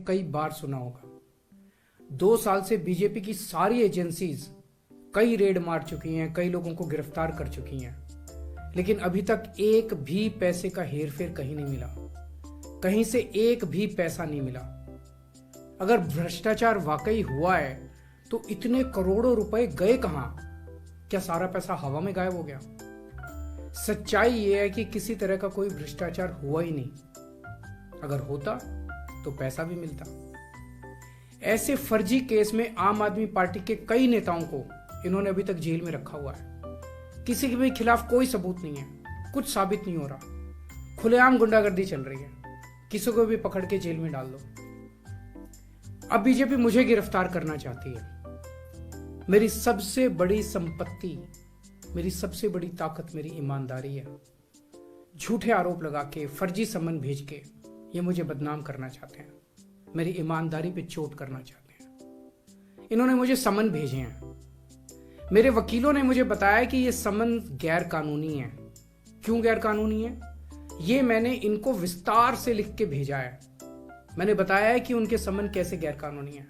कई बार सुना होगा। 2 साल से बीजेपी की सारी एजेंसीज कई रेड मार चुकी हैं, कई लोगों को गिरफ्तार कर चुकी हैं, लेकिन अभी तक एक भी पैसे का हेरफेर कहीं नहीं मिला, कहीं से एक भी पैसा नहीं मिला। अगर भ्रष्टाचार वाकई हुआ है तो इतने करोड़ों रुपए गए कहां? क्या सारा पैसा हवा में गायब हो गया? सच्चाई यह है कि किसी तरह का कोई भ्रष्टाचार हुआ ही नहीं। अगर होता तो पैसा भी मिलता। ऐसे फर्जी केस में आम आदमी पार्टी के कई नेताओं को इन्होंने अभी तक जेल में रखा हुआ है। किसी के भी खिलाफ कोई सबूत नहीं है, कुछ साबित नहीं हो रहा, खुलेआम गुंडागर्दी चल रही है, किसी को भी पकड़ के जेल में डाल दो। अब बीजेपी मुझे गिरफ्तार करना चाहती है। मेरी सबसे बड़ी संपत्ति, मेरी सबसे बड़ी ताकत मेरी ईमानदारी है। झूठे आरोप लगा के, फर्जी समन भेज के ये मुझे बदनाम करना चाहते हैं, मेरी ईमानदारी पे चोट करना चाहते हैं। इन्होंने मुझे समन भेजे हैं। मेरे वकीलों ने मुझे बताया कि ये समन गैर कानूनी है। क्यों गैर कानूनी है? ये मैंने इनको विस्तार से लिख के भेजा है। मैंने बताया है कि उनके समन कैसे गैर कानूनी है,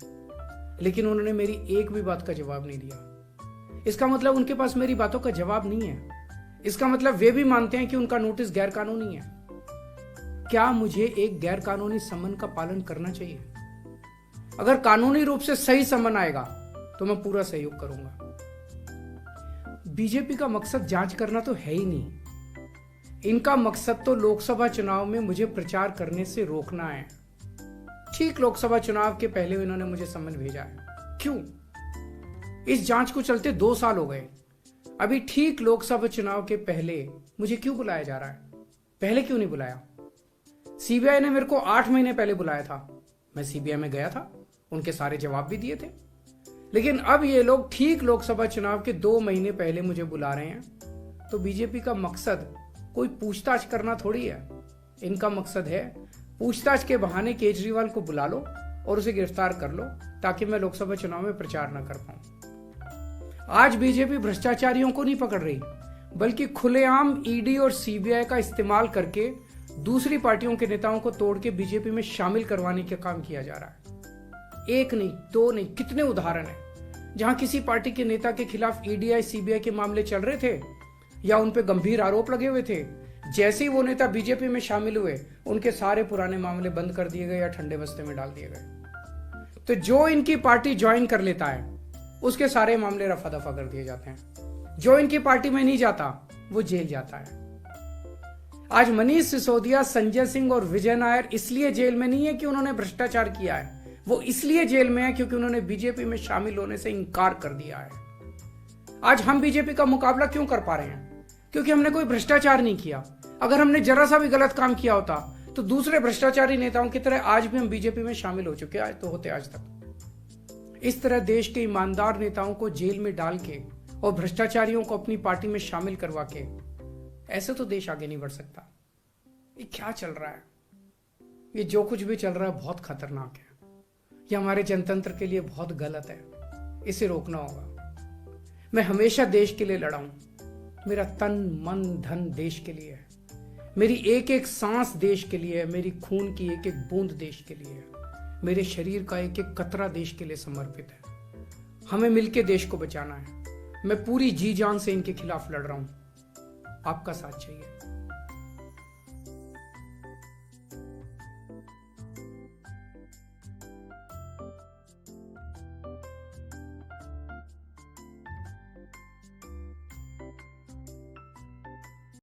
लेकिन उन्होंने मेरी एक भी बात का जवाब नहीं दिया। इसका मतलब उनके पास मेरी बातों का जवाब नहीं है। इसका मतलब वे भी मानते हैं कि उनका नोटिस गैर कानूनी है। क्या मुझे एक गैर कानूनी समन का पालन करना चाहिए? अगर कानूनी रूप से सही समन आएगा तो मैं पूरा सहयोग करूंगा। बीजेपी का मकसद जांच करना तो है ही नहीं। इनका मकसद तो लोकसभा चुनाव में मुझे प्रचार करने से रोकना है। ठीक लोकसभा चुनाव के पहले इन्होंने मुझे समन भेजा है। क्यों? इस जांच को चलते 2 साल हो गए। अभी ठीक लोकसभा चुनाव के पहले मुझे क्यों बुलाया जा रहा है? पहले क्यों नहीं बुलाया? सीबीआई ने मेरे को 8 महीने पहले बुलाया था। मैं सीबीआई में गया था, उनके सारे जवाब भी दिए थे। लेकिन अब ये लोग ठीक लोकसभा चुनाव के 2 महीने पहले मुझे बुला रहे हैं। तो बीजेपी का मकसद कोई पूछताछ करना थोड़ी है। इनका मकसद है पूछताछ के बहाने केजरीवाल को बुला लो और उसे गिरफ्तार कर लो, ताकि मैं लोकसभा चुनाव में प्रचार न कर पाऊं। आज बीजेपी भ्रष्टाचारियों को नहीं पकड़ रही, बल्कि खुलेआम ईडी और सीबीआई का इस्तेमाल करके दूसरी पार्टियों के नेताओं को तोड़ के बीजेपी में शामिल करवाने का काम किया जा रहा है। एक नहीं, 2 नहीं, कितने उदाहरण हैं जहां किसी पार्टी के नेता के खिलाफ ईडीआई सीबीआई के मामले चल रहे थे या उन पे गंभीर आरोप लगे हुए थे। जैसे ही वो नेता बीजेपी में शामिल हुए, उनके सारे पुराने मामले बंद कर दिए गए या ठंडे बस्ते में डाल दिए गए। तो जो इनकी पार्टी ज्वाइन कर लेता है, उसके सारे मामले रफा दफा कर दिए जाते हैं। जो इनकी पार्टी में नहीं जाता, वो जेल जाता है। आज मनीष सिसोदिया, संजय सिंह और विजय नायर इसलिए जेल में नहीं है कि उन्होंने भ्रष्टाचार किया है। वो इसलिए जेल में है क्योंकि उन्होंने बीजेपी में शामिल होने से इनकार कर दिया है। आज हम बीजेपी का मुकाबला क्यों कर पा रहे हैं? क्योंकि हमने कोई भ्रष्टाचार नहीं किया। अगर हमने जरा सा भी गलत काम किया होता तो दूसरे भ्रष्टाचारी नेताओं की तरह आज भी हम बीजेपी में शामिल हो चुके हैं, तो होते आज तक। इस तरह देश के ईमानदार नेताओं को जेल में डाल के और भ्रष्टाचारियों को अपनी पार्टी में शामिल करवा के ऐसे तो देश आगे नहीं बढ़ सकता। ये क्या चल रहा है? ये जो कुछ भी चल रहा है बहुत खतरनाक है। ये हमारे जनतंत्र के लिए बहुत गलत है। इसे रोकना होगा। मैं हमेशा देश के लिए लड़ा हूं। मेरा तन मन धन देश के लिए है। मेरी एक एक सांस देश के लिए है। मेरी खून की एक एक बूंद देश के लिए है। मेरे शरीर का एक एक कतरा देश के लिए समर्पित है। हमें मिलकर देश को बचाना है। मैं पूरी जी जान से इनके खिलाफ लड़ रहा हूं। आपका साथ चाहिए।